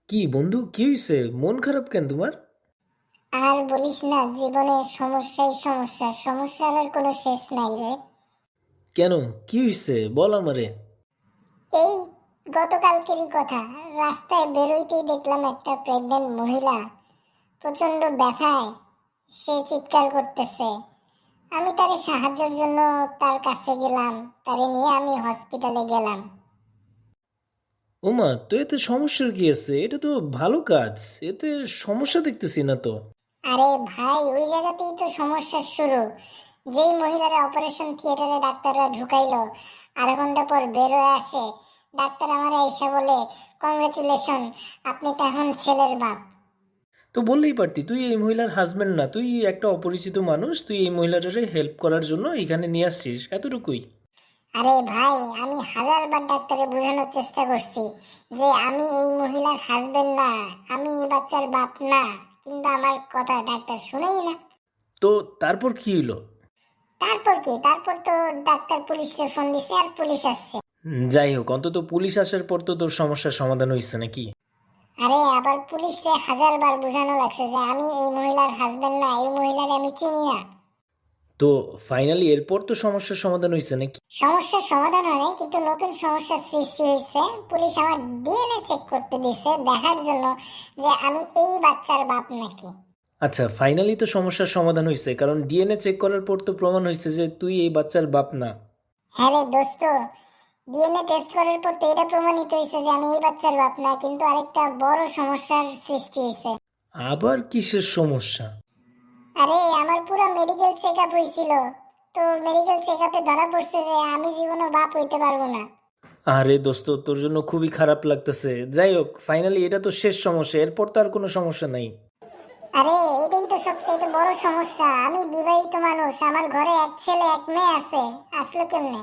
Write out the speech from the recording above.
কি বন্ধু, কি হইছে? মন খারাপ কেন তোমার? আর বলিস না, জীবনে সমস্যাই সমস্যা, সমস্যার আর কোনো শেষ নাই রে। কেন? কি হইছে বল আমারে। এই গতকালকেরই কথা, রাস্তায় বেরোইতেই দেখলাম একটা প্রেগনেন্ট মহিলা প্রচন্ড ব্যথায় সে চিৎকার করতেছে। আমি তারে সাহায্যের জন্য তার কাছে গেলাম, তারে নিয়ে আমি হসপিটালে গেলাম। ওমা, তো এতে সমস্যার কি আছে? এটা তো ভালো কাজ। এতে সমস্যা দেখতেছি না তো। আরে ভাই, ওই জায়গাতেই তো সমস্যার শুরু। যেই মহিলারা অপারেশন থিয়েটারে ডাক্তাররা ঢুকাইলো, আধা ঘন্টা পর বেরোয় আসে, ডাক্তার আমারে এসে বলে, কংগ্রেচুলেশন, আপনি তো এখন ছেলের বাপ। তো বললেই পারতি তুই এই মহিলার হাজবেন্ড না, তুই একটা অপরিচিত মানুষ, তুই এই মহিলাটারে হেল্প করার জন্য এখানে নিয়ে আসছিস, এতটুকুই। আরে ভাই, আমি হাজারবার ডাক্তারে বোঝানোর চেষ্টা করছি যে আমি এই মহিলার হাজবেন্ড না, আমি এই বাচ্চার বাপ না, কিন্তু আমার কথা ডাক্তার শুনেই না। তো তারপর কি হইলো? তারপর কি, তারপর তো ডাক্তার পুলিশে ফোন দিছে আর পুলিশ আসছে। যাই হোক, অন্তত পুলিশ আসার পর তো তোর সমস্যার সমাধান হয়েছে নাকি? আরে আবার পুলিশে হাজারবার বোঝানো লাগছে যে আমি এই মহিলার হাজবেন্ড না, এই মহিলার আমি চিনি না। তো ফাইনালি এরপর তো সমস্যার সমাধান হয়েছে নাকি? সমস্যার সমাধান হয় নাই, কিন্তু নতুন সমস্যার সৃষ্টি হয়েছে। পুলিশ আমার ডিএনএ চেক করতে দিছে দেখার জন্য যে আমি এই বাচ্চার বাপ নাকি। আচ্ছা, ফাইনালি তো সমস্যার সমাধান হয়েছে, কারণ ডিএনএ চেক করার পর তো প্রমাণ হয়েছে যে তুই এই বাচ্চার বাপ না। হ্যাঁ রে দোস্ত, ডিএনএ টেস্ট করার পর তো এটা প্রমাণিত হয়েছে যে আমি এই বাচ্চার বাপ না, কিন্তু আরেকটা বড় সমস্যার সৃষ্টি হয়েছে। আবার কিসের সমস্যা? আরে আমার পুরো মেডিকেল চেক আপ হয়েছিল, তো মেডিকেল চেক আপে ধরা পড়ছে যে আমি জীবনও বাপ হইতে পারবো না। আরে দোস্ত, তোর জন্য খুবই খারাপ লাগতেছে। যাই হোক, ফাইনালি এটা তো শেষ সমস্যা, এরপর তো আর কোনো সমস্যা নাই। আরে এটাই তো সবচেয়ে বড় সমস্যা, আমি বিবাহিত মানুষ, আমার ঘরে এক ছেলে এক মেয়ে আছে, আসলো কেমনে?